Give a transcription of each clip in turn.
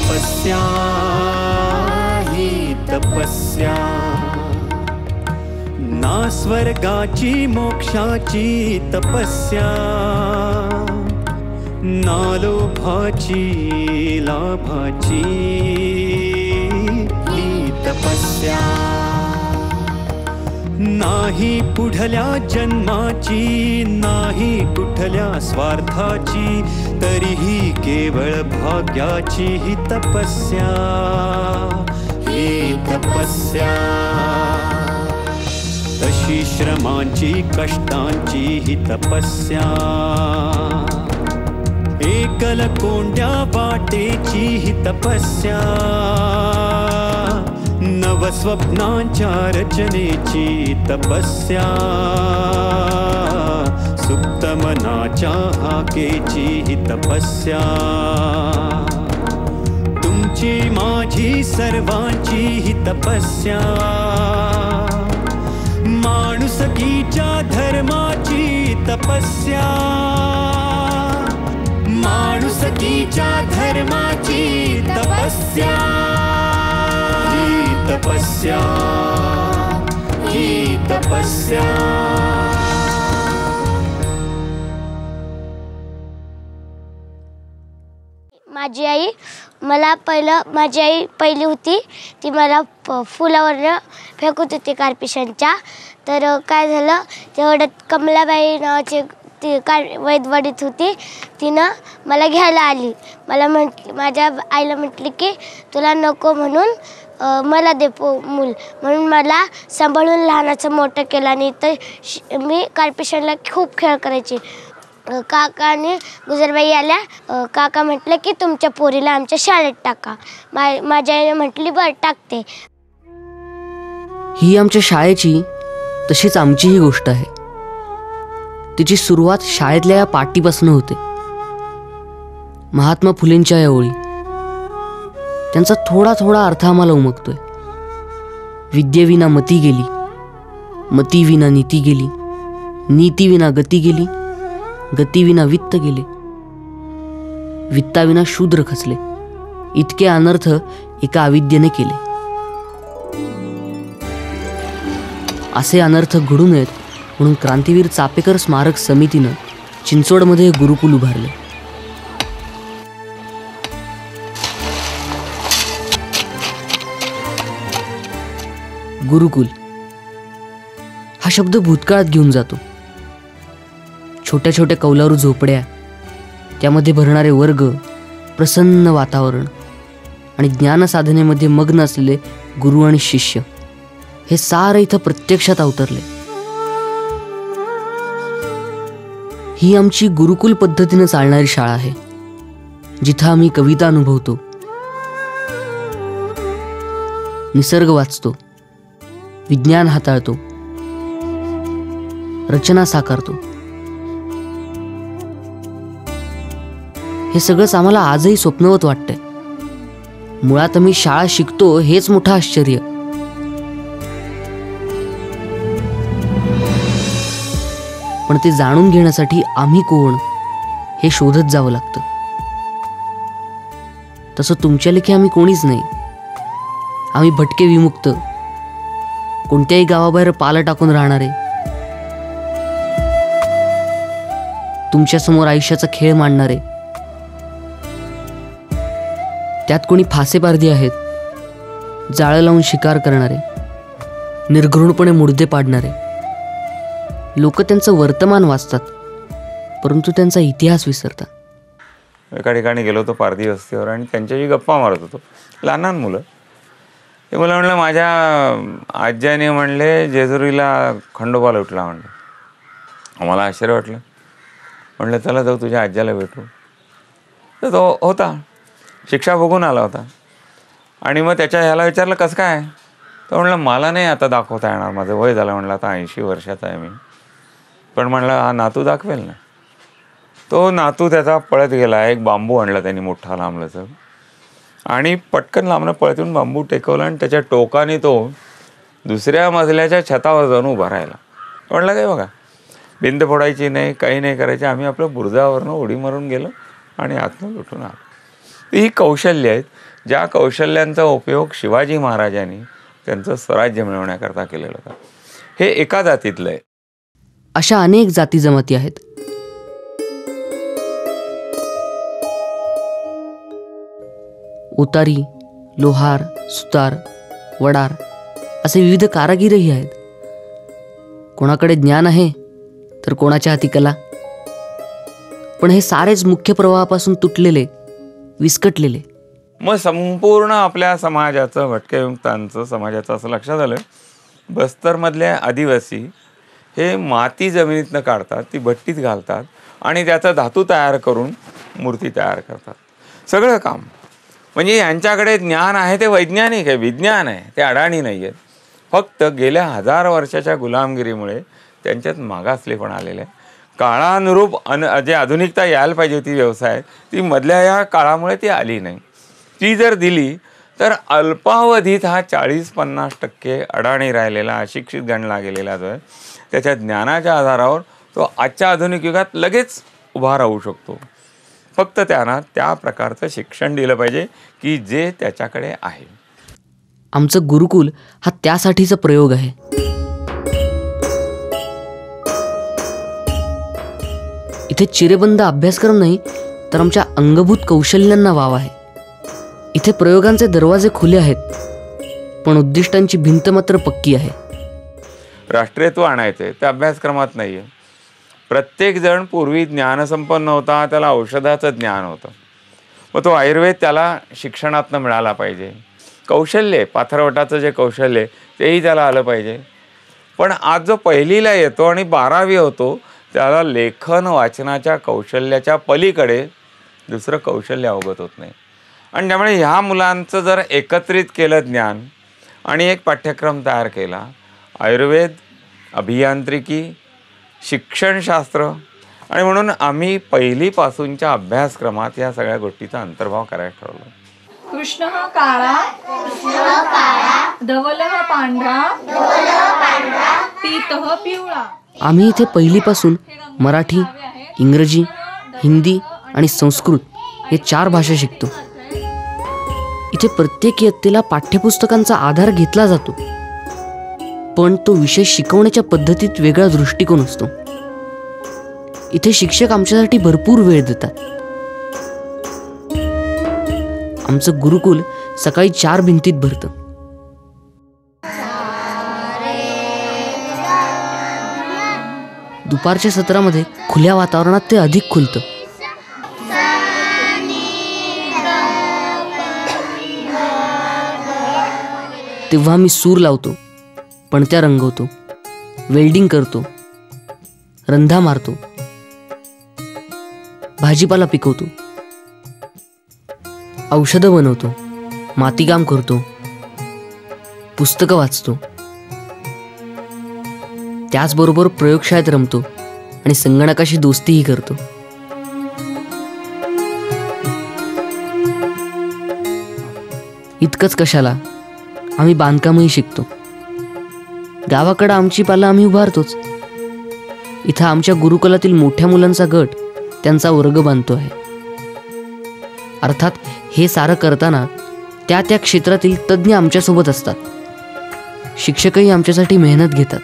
तपस्या ही तपस्या, ना स्वर्गाची मोक्षाची तपस्या, ना लोभाची लाभाची ही तपस्या, नाही पुढल्या जन्माची, नाही कुठल्या स्वार्थाची, तरीही केवळ भाग्याची ही तपस्या, ही तपस्या. तशी श्रमांची कष्टांची ही तपस्या, एकल कोंड्या वाटेची ही तपस्या, नवस्वप्नांच्या रचनेची तपस्या, सुप्त मनाच्या हाकेची ही तपस्या, तुमची माझी सर्वांची ही तपस्या, माणुसकीच्या धर्माची तपस्या, माणुसकीच्या धर्माची तपस्या, ही तपस्या, ही तपस्या. माझी आई माझी आई पहिली होती ती मला फुलावरनं फेकत होती कार्पिशांच्या. तर काय झालं, तेवढ्यात कमलाबाई नावाची ती वैद्यवाडीत होती, तिनं मला घ्यायला आली. माझ्या आईला म्हटली की तुला नको म्हणून मला दे मूल, म्हणून मला सांभाळून लहानाचं मोठं केलं. आणि तर मी कार्पिशांना खूप खेळ करायची. काका आणि गुजरबाई आल्या. काका म्हटलं की तुमच्या पोरीला आमच्या शाळेत टाका. माझ्या आईने म्हटली बरं टाकते. ही आमच्या शाळेची तशीच आमची ही गोष्ट आहे. तिची सुरुवात शाळेतल्या या पाटीपासून होते. महात्मा फुलेंच्या या ओळी, त्यांचा थोडा थोडा अर्थ आम्हाला उमगतोय. विद्येविना मती गेली, मतीविना नीती गेली, नीतीविना गती गेली, गतीविना वित्त गेले, वित्ताविना शूद्र खचले. इतके अनर्थ एका अविद्येने केले. असे अनर्थ घडू नयेत म्हणून क्रांतीवीर चापेकर स्मारक समितीनं चिंचवडमध्ये गुरुकुल उभारले. गुरुकुल हा शब्द भूतकाळात घेऊन जातो. छोट्या छोट्या कौलारू झोपड्या, त्यामध्ये भरणारे वर्ग, प्रसन्न वातावरण आणि ज्ञानसाधनेमध्ये मग्न असलेले गुरु आणि शिष्य, हे सारं इथं प्रत्यक्षात अवतरले. ही आमची गुरुकुल पद्धतीने चालणारी शाळा आहे, जिथं आम्ही कविता अनुभवतो, निसर्ग वाचतो, विज्ञान हाताळतो, रचना साकारतो. हे सगळंच आम्हाला आजही स्वप्नवत वाटतंय. मुळात आम्ही शाळा शिकतो हेच मोठं आश्चर्य. पण ते जाणून घेण्यासाठी आम्ही कोण हे शोधत जावं लागतं. तसं तुमच्या लेखी आम्ही कोणीच नाही. आम्ही भटके विमुक्त, कोणत्याही गावाबाहेर पाला टाकून राहणारे, तुमच्यासमोर आयुष्याचा खेळ मांडणारे. त्यात कोणी फासेपारधी आहेत, जाळं लावून शिकार करणारे, निर्घृणपणे मुर्दे पाडणारे. लोक त्यांचं वर्तमान वाचतात, परंतु त्यांचा इतिहास विसरतात. एका ठिकाणी गेलो होतो पारधी वस्तीवर आणि त्यांच्याशी गप्पा मारत होतो. लहान लहान मुलं. ते मला म्हणलं माझ्या आज्याने म्हणले जेजुरीला खंडोबा लुटला म्हणलं. आम्हाला आश्चर्य वाटलं. म्हणलं चला जाऊ तुझ्या आज्याला भेटू. तर तो होता, शिक्षा बघून आला होता. आणि मग त्याच्या ह्याला विचारलं कसं काय. तर म्हणलं मला नाही आता दाखवता येणार, माझं वय झालं. म्हणलं आता 80 वर्षाचा आहे मी. पण म्हणलं हा नातू दाखवेल ना. तो नातू त्याचा पळत गेला. एक बांबू आणला त्यांनी मोठा लांबलंचं आणि पटकन लांबनं पळत येऊन बांबू टेकवला आणि त्याच्या टोकाने तो दुसऱ्या मजल्याच्या छतावर जाऊन उभा राहिला. म्हणलं काय बघा, भिंत फोडायची नाही, काही नाही करायची. आम्ही आपलं बुरुजावरनं उडी मारून गेलो आणि आतनं लुटून आलो. ही कौशल्य आहेत, ज्या कौशल्यांचा उपयोग शिवाजी महाराजांनी त्यांचं स्वराज्य मिळवण्याकरता केलेला होता. हे एका जातीतलं आहे. अशा अनेक जाती जमाती आहेत. उतारी, लोहार, सुतार, वडार असे विविध कारागीरही आहेत. कोणाकडे ज्ञान आहे तर कोणाच्या हाती कला. पण हे सारेच मुख्य प्रवाहापासून तुटलेले, विस्कटलेले. मग संपूर्ण आपल्या समाजाचं, भटक्यायुक्तांचं समाजाचं असं लक्षात आलं, बस्तरमधले आदिवासी हे माती जमिनीतनं काढतात, ती भट्टीत घालतात आणि त्याचा धातू तयार करून मूर्ती तयार करतात. सगळं काम. म्हणजे यांच्याकडे ज्ञान आहे ते वैज्ञानिक आहे, विज्ञान आहे, ते अडाणी नाही आहेत. फक्त गेल्या 1000 वर्षाच्या गुलामगिरीमुळे त्यांच्यात मागासलेपण आलेलं आहे. काळानुरूप जे आधुनिकता यायला पाहिजे होती व्यवसायात, ती मधल्या या काळामुळे ती आली नाही. ती जर दिली तर अल्पावधीत हा 40-50% अडाणी राहिलेला, अशिक्षित गणला गेलेला जो आहे, त्याच्या ज्ञानाच्या आधारावर तो आजच्या आधुनिक युगात लगेच उभा राहू शकतो. फक्त त्यांना त्या प्रकारचं शिक्षण दिलं पाहिजे की जे त्याच्याकडे आहे. आमचं गुरुकुल हा त्यासाठीचा प्रयोग आहे. इथे चिरेबंद अभ्यासक्रम नाही तर आमच्या अंगभूत कौशल्यांना वाव आहे. इथे प्रयोगांचे दरवाजे खुले आहेत, पण उद्दिष्टांची भिंत मात्र पक्की आहे. राष्ट्रीयत्व आणायचे ते अभ्यासक्रमात नाही आहे. प्रत्येकजण पूर्वी ज्ञानसंपन्न होता, त्याला औषधाचं ज्ञान होतं, व तो आयुर्वेद त्याला शिक्षणातनं मिळाला पाहिजे. कौशल्य, पाथरवटाचं जे कौशल्य तेही त्याला आलं पाहिजे. पण आज जो पहिलीला येतो आणि 12वी होतो त्याला लेखन वाचनाच्या कौशल्याच्या पलीकडे दुसरं कौशल्य अवगत होत नाही. आणि त्यामुळे ह्या मुलांचं जर एकत्रित केलं ज्ञान आणि एक पाठ्यक्रम तयार केला, आयुर्वेद, अभियांत्रिकी, शिक्षणशास्त्र, आणि म्हणून आम्ही पहिलीपासूनच्या अभ्यासक्रमात या सगळ्या गोष्टीचा अंतर्भाव करायला ठरवलं. कृष्ण हा काळा, धवल हा पांढरा, पीत हा पिवळा. आम्ही इथे पहिलीपासून मराठी, इंग्रजी, हिंदी आणि संस्कृत हे 4 भाषा शिकतो. इथे प्रत्येक इयत्तेला पाठ्यपुस्तकांचा आधार घेतला जातो, पण तो विषय शिकवण्याच्या पद्धतीत वेगळा दृष्टिकोन असतो. इथे शिक्षक आमच्यासाठी भरपूर वेळ देतात. आमचं गुरुकुल सकाळी 4 भिंतीत भरतं. दुपारच्या सत्रामध्ये खुल्या वातावरणात ते अधिक खुलतं. तेव्हा मी सूर लावतो, पणत्या रंगवतो, वेल्डिंग करतो, रंधा मारतो, भाजीपाला पिकवतो, औषधं बनवतो, मातीकाम करतो, पुस्तकं वाचतो. त्याचबरोबर प्रयोगशाळेत रमतो आणि संगणकाशी दोस्तीही करतो. इतकंच कशाला, आम्ही बांधकामही शिकतो. गावाकडं आमची पालं आम्ही उभारतोच. इथं आमच्या गुरुकुलातील मोठ्या मुलांचा गट त्यांचा वर्ग बांधतो आहे. अर्थात हे सारं करताना त्या त्या क्षेत्रातील तज्ज्ञ आमच्यासोबत असतात. शिक्षकही आमच्यासाठी मेहनत घेतात,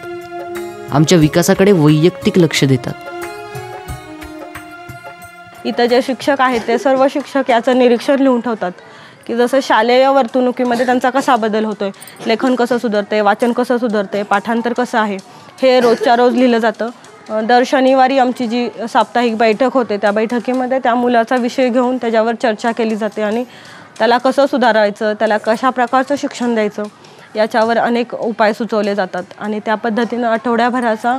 आमच्या विकासाकडे वैयक्तिक लक्ष देतात. इथं जे शिक्षक आहेत ते सर्व शिक्षक याचं निरीक्षण लिहून ठेवतात की जसं शालेय वर्तणुकीमध्ये त्यांचा कसा बदल होतोय, लेखन कसं सुधारते, वाचन कसं सुधारते, पाठांतर कसं आहे, हे रोजच्या रोज लिहिलं जातं. दर शनिवारी आमची जी साप्ताहिक बैठक होते त्या बैठकीमध्ये त्या मुलाचा विषय घेऊन त्याच्यावर चर्चा केली जाते आणि त्याला कसं सुधारायचं, त्याला कशा प्रकारचं शिक्षण द्यायचं याच्यावर अनेक उपाय सुचवले जातात आणि त्या पद्धतीनं आठवड्याभराचा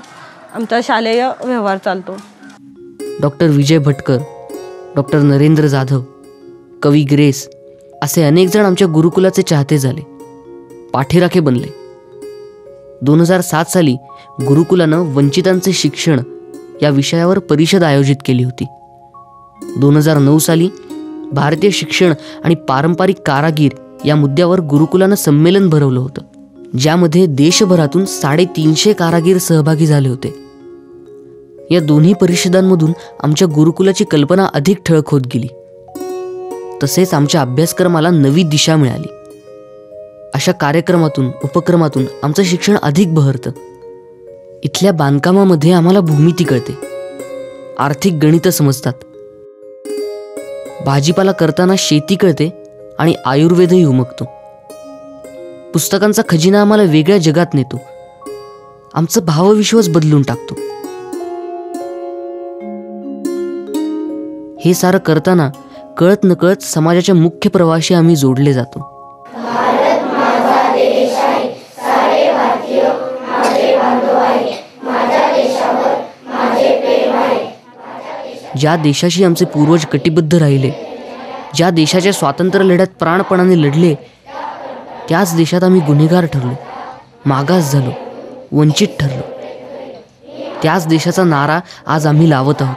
आमचा शालेय व्यवहार चालतो. डॉक्टर विजय भटकर, डॉक्टर नरेंद्र जाधव, कवी ग्रेस असे अनेक जण आमच्या गुरुकुलाचे चाहते झाले, पाठीराखे बनले. 2007 साली गुरुकुलानं वंचितांचे शिक्षण या विषयावर परिषद आयोजित केली होती. 2009 साली भारतीय शिक्षण आणि पारंपरिक कारागीर या मुद्द्यावर गुरुकुलानं संमेलन भरवलं होतं, ज्यामध्ये देशभरातून 350 कारागीर सहभागी झाले होते. या दोन्ही परिषदांमधून आमच्या गुरुकुलाची कल्पना अधिक ठळक होत गेली. तसेच आमच्या अभ्यासक्रमाला नवी दिशा मिळाली. अशा कार्यक्रमातून उपक्रमातून आमचं शिक्षण अधिक बहरतं. इथल्या बांधकामामध्ये आम्हाला भूमिती कळते, आर्थिक गणितं समजतात, भाजीपाला करताना शेती कळते आणि आयुर्वेदही उमगतो. पुस्तकांचा खजिना आम्हाला वेगळ्या जगात नेतो, आमचं भावविश्वच बदलून टाकतो. हे सारं करताना कळत नकळत समाजाच्या मुख्य प्रवाहाशी आम्ही जोडले जातो. ज्या देशाशी आमचे पूर्वज कटिबद्ध राहिले, ज्या देशाच्या स्वातंत्र्य लढ्यात प्राणपणाने लढले, त्याच देशात आम्ही गुन्हेगार ठरलो, मागास झालो, वंचित ठरलो. त्याच देशाचा नारा आज आम्ही लावत आहोत.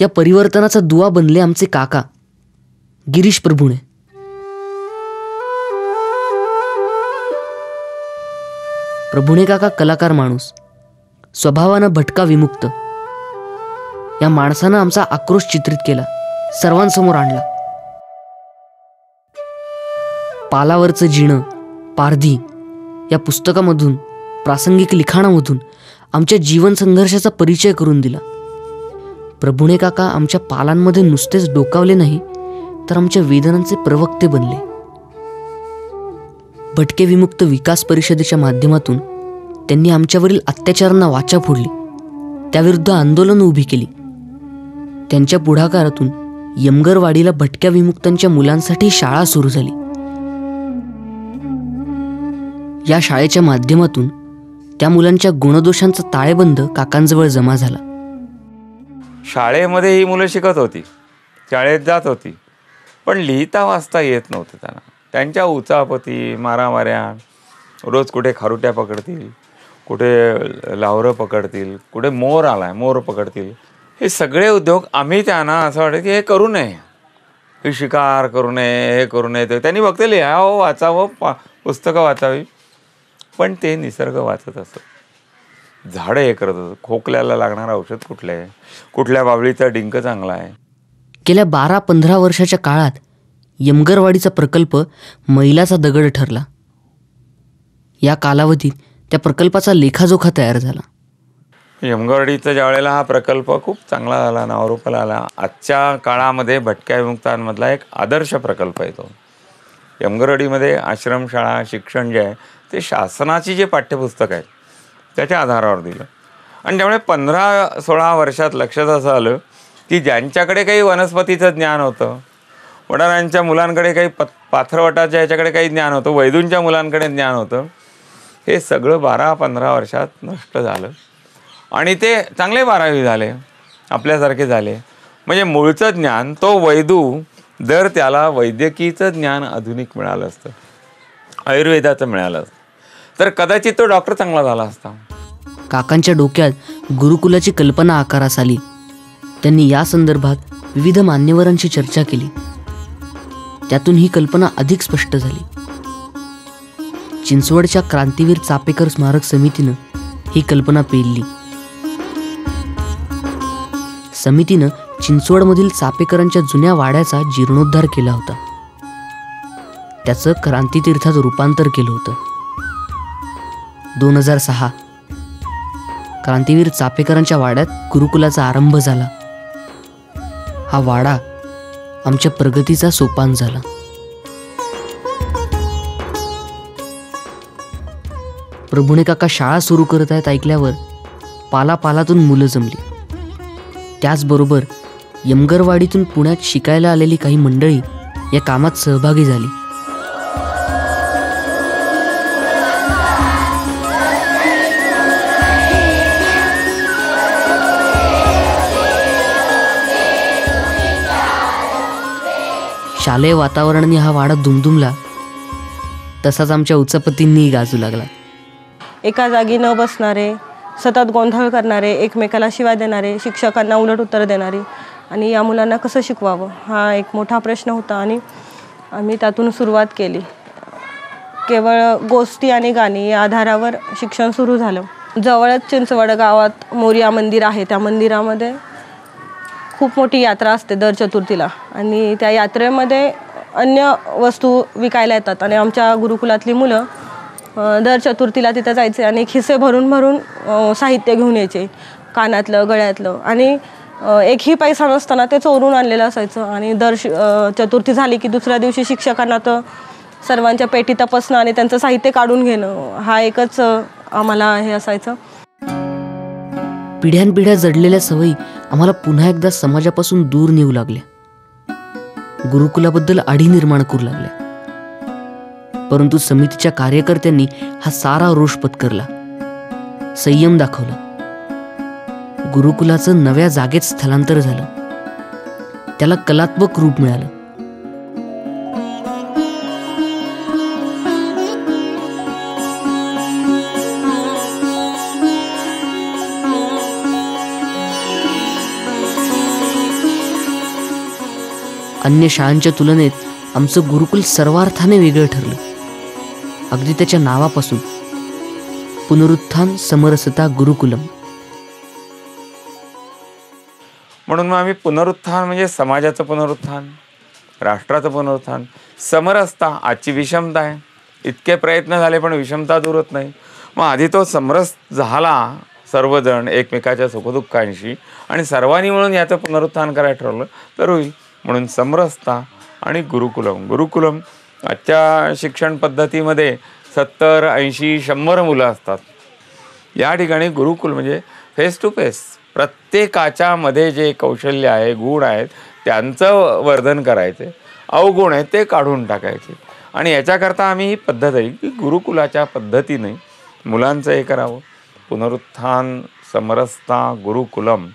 या परिवर्तनाचा दुवा बनले आमचे काका गिरीश प्रभुणे. प्रभुणे काका कलाकार माणूस, स्वभावानं भटका विमुक्त. या माणसानं आमचा आक्रोश चित्रित केला, सर्वांसमोर आणला. पालावरचं जिणं पारधी या पुस्तकामधून, प्रासंगिक लिखाणामधून आमच्या जीवन संघर्षाचा परिचय करून दिला. प्रभुणे काका आमच्या पालांमध्ये नुसतेच डोकावले नाही, तर आमच्या वेदनांचे प्रवक्ते बनले. भटके विमुक्त विकास परिषदेच्या माध्यमातून त्यांनी आमच्यावरील अत्याचारांना वाचा फोडली, त्याविरुद्ध आंदोलन उभी केली. त्यांच्या पुढाकारातून यमगरवाडीला भटक्या विमुक्तांच्या मुलांसाठी शाळा सुरू झाली. या शाळेच्या माध्यमातून त्या मुलांच्या गुणदोषांचा ताळेबंद काकांजवळ जमा झाला. शाळेमध्ये ही मुलं शिकत होती, शाळेत जात होती, पण लिहिता वाचता येत नव्हतं त्यांना. त्यांच्या उचापती, मारामाऱ्या, रोज कुठे खारुट्या पकडतील, कुठे लावरं पकडतील, कुठे मोर आलाय मोर पकडतील, हे सगळे उद्योग आम्ही त्यांना असं वाटतं की हे करू नये, हे शिकार करू नये, हे करू नये. ते त्यांनी फक्त लिहावं, वाचावं, पुस्तकं वाचावी, पण ते निसर्ग वाचत असत, झाडं हे करत असत. खोकल्याला लागणारं औषध कुठलं आहे, कुठल्या बाबळीचा डिंक चांगला आहे. गेल्या 12-15 वर्षाच्या काळात यमगरवाडीचा प्रकल्प मैलाचा दगड ठरला. या कालावधीत त्या प्रकल्पाचा लेखाजोखा तयार झाला. यमगरवाडीचा ज्या वेळेला हा प्रकल्प खूप चांगला झाला, नावारूपाला आला, आजच्या काळामध्ये भटक्या विमुक्तांमधला एक आदर्श प्रकल्प आहे तो. यमगरवाडीमध्ये आश्रमशाळा, शिक्षण जे आहे ते शासनाची जे पाठ्यपुस्तक आहेत त्याच्या आधारावर दिलं. आणि त्यामुळे 15-16 वर्षात लक्षात असं आलं की ज्यांच्याकडे काही वनस्पतीचं ज्ञान होतं, वडारांच्या मुलांकडे काही पाथरवटाच्या ह्याच्याकडे काही ज्ञान होतं, वैदूंच्या मुलांकडे ज्ञान होतं, हे सगळं 12-15 वर्षात नष्ट झालं. आणि ते चांगले 12वी झाले, आपल्यासारखे झाले. म्हणजे मूळचं ज्ञान तो वैदू, जर त्याला वैद्यकीचं ज्ञान आधुनिक मिळालं असतं, आयुर्वेदाचं मिळालं असतं, तर कदाचित तो डॉक्टर चांगला झाला असता. काकांच्या डोक्यात गुरुकुलाची कल्पना आकारास आली. त्यांनी या संदर्भात विविध मान्यवरांशी चर्चा केली. त्यातून ही कल्पना अधिक स्पष्ट झाली. चिंचवडच्या क्रांतीवीर चापेकर स्मारक समितीनं ही कल्पना पेलली. समितीनं चिंचवडमधील चापेकरांच्या जुन्या वाड्याचा जीर्णोद्धार केला होता. त्याचं क्रांतीतीर्थात रूपांतर केलं होतं. 2006 क्रांतीवीर चापेकरांच्या वाड्यात गुरुकुलाचा आरंभ झाला. हा वाडा आमच्या प्रगतीचा सोपान झाला. प्रभुणे काका शाळा सुरू करत आहेत ऐकल्यावर पालापालातून मुलं जमली. त्याचबरोबर यमगरवाडीतून पुण्यात शिकायला आलेली काही मंडळी या कामात सहभागी झाली. शालेय वातावरणाने हा वाडा दुमदुमला, तसाच आमच्या उचापतींनी गाजू लागला. एका जागी न बसणारे, सतत गोंधळ करणारे, एकमेकाला शिव्या देणारे, शिक्षकांना उलट उत्तर देणारी, आणि या मुलांना कसं शिकवावं हा एक मोठा प्रश्न होता. आणि आम्ही त्यातून सुरुवात केली. केवळ गोष्टी आणि गाणी या आधारावर शिक्षण सुरू झालं. जवळच चिंचवड गावात मोरिया मंदिर आहे. त्या मंदिरामध्ये खूप मोठी यात्रा असते दर चतुर्थीला आणि त्या यात्रेमध्ये अन्य वस्तू विकायला येतात आणि आमच्या गुरुकुलातली मुलं दर चतुर्थीला तिथं जायचे आणि खिसे भरून भरून साहित्य घेऊन यायचे, कानातलं, गळ्यातलं आणि एकही पैसा नसताना ते चोरून आणलेलं असायचं. आणि दर चतुर्थी झाली की दुसऱ्या दिवशी शिक्षकांना तर सर्वांच्या पेटी तपासणं आणि त्यांचं साहित्य काढून घेणं हा एकच आम्हाला हे असायचं. पिढ्यानपिढ्या जडलेल्या सवयी आम्हाला पुन्हा एकदा समाजापासून दूर नेऊ लागल्या, गुरुकुलाबद्दल आढी निर्माण करू लागल्या. परंतु समितीच्या कार्यकर्त्यांनी हा सारा रोष पत्करला, संयम दाखवला. गुरुकुलाचं नव्या जागेत स्थलांतर झालं, त्याला कलात्मक रूप मिळालं. अन्य शाळांच्या तुलनेत आमचं गुरुकुल सर्वार्थाने वेगळं ठरलं. अगदी त्याच्या नावापासून, पुनरुत्थान समरसता गुरुकुलम. म्हणून मग आम्ही पुनरुत्थान म्हणजे समाजाचं पुनरुत्थान, राष्ट्राचं पुनरुत्थान. समरसता आजची विषमता आहे, इतके प्रयत्न झाले पण विषमता दूर होत नाही. मग आधी तो समरस झाला, सर्वजण एकमेकाच्या सुखदुःखांशी, आणि सर्वांनी मिळून याचं पुनरुत्थान करायला ठरवलं तर होईल. म्हणून समरसता आणि गुरुकुलम. गुरुकुलम आजच्या शिक्षण पद्धतीमध्ये 70, 80, 100 मुलं असतात. या ठिकाणी गुरुकुल म्हणजे फेस टू फेस, प्रत्येकाच्या मध्ये जे कौशल्य आहे, गुण आहेत, त्यांचं वर्धन करायचे, अवगुण आहेत ते काढून टाकायचे. आणि याच्याकरता आम्ही ही पद्धत आहे की गुरुकुलाच्या पद्धतीने मुलांचं हे करावं. पुनरुत्थान समरसता गुरुकुलम.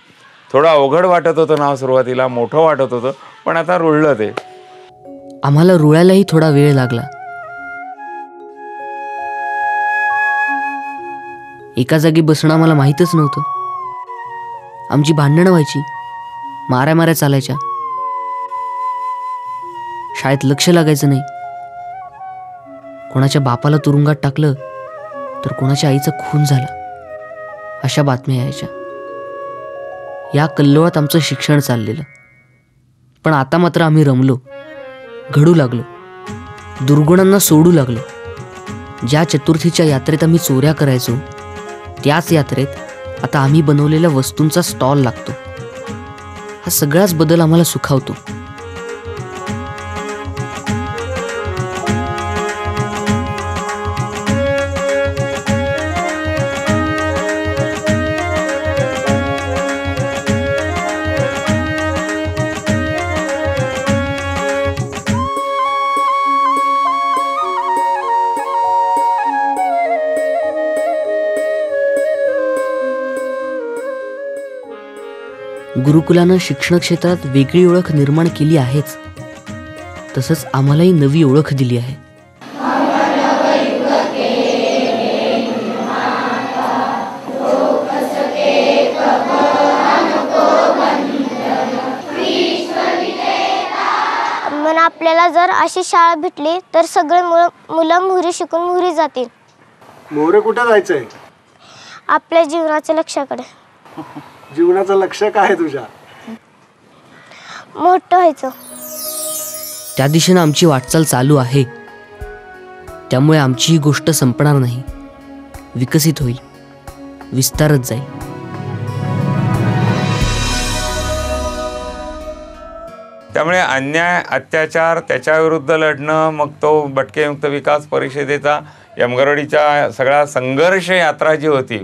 थोडं अवघड वाटत होतं नाव सुरुवातीला, मोठं वाटत होतं, पण आता रुळलं ते. आम्हाला रुळायलाही थोडा वेळ लागला. एका जागी बसणं आम्हाला माहीतच नव्हतं. आमची भांडणं व्हायची, माऱ्या चालायच्या, शाळेत लक्ष लागायचं नाही. कोणाच्या बापाला तुरुंगात टाकलं तर कोणाच्या आईचा खून झाला, अशा बातम्या यायच्या. या कल्लोळात आमचं शिक्षण चाललेलं. पण आता मात्र आम्ही रमलो, घडू लागलो, दुर्गुणांना सोडू लागलो. ज्या चतुर्थीच्या यात्रेत आम्ही चोऱ्या करायचो, त्याच यात्रेत आता आम्ही बनवलेल्या वस्तूंचा स्टॉल लागतो. हा सगळाच बदल आम्हाला सुखावतो. गुरुकुलानं शिक्षण क्षेत्रात वेगळी ओळख निर्माण केली आहेच, तसंच आम्हालाही नवी ओळख दिली आहे. म्हणून आपल्याला जर अशी शाळा भेटली तर सगळे मुलं मोहरी शिकून मोहरी जातील. मोहरे कुठे जायचंय? आपल्या जीवनाच्या लक्ष्याकडे. जीवनाचं लक्ष्य काय आहे तुझ्या? मोठं व्हायचं. त्या दिशेनं आमची वाटचाल चालू आहे. त्यामुळे आमची ही गोष्ट संपणार नाही, विकसित होईल, विस्तारत जाईल. त्यामुळे अन्याय, अत्याचार, त्याच्याविरुद्ध लढणं, मग तो भटकेमुक्त विकास परिषदेचा यमगरवाडीच्या सगळा संघर्ष यात्रा जी होती,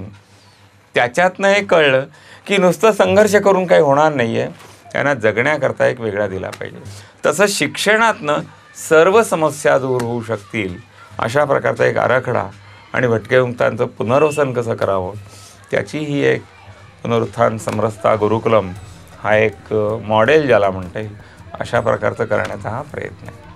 त्याच्यातनं हे कळलं की नुसतं संघर्ष करून काही होणार नाही आहे, त्यांना जगण्याकरता एक वेगळा दिला पाहिजे. तसं शिक्षणातनं सर्व समस्या दूर होऊ शकतील अशा प्रकारचा एक आराखडा आणि भटकेमुक्तांचं पुनर्वसन कसं करावं त्याची ही एक पुनरुत्थान समरसता गुरुकुलम हा एक मॉडेल ज्याला म्हणता येईल अशा प्रकारचं करण्याचा हा प्रयत्न आहे.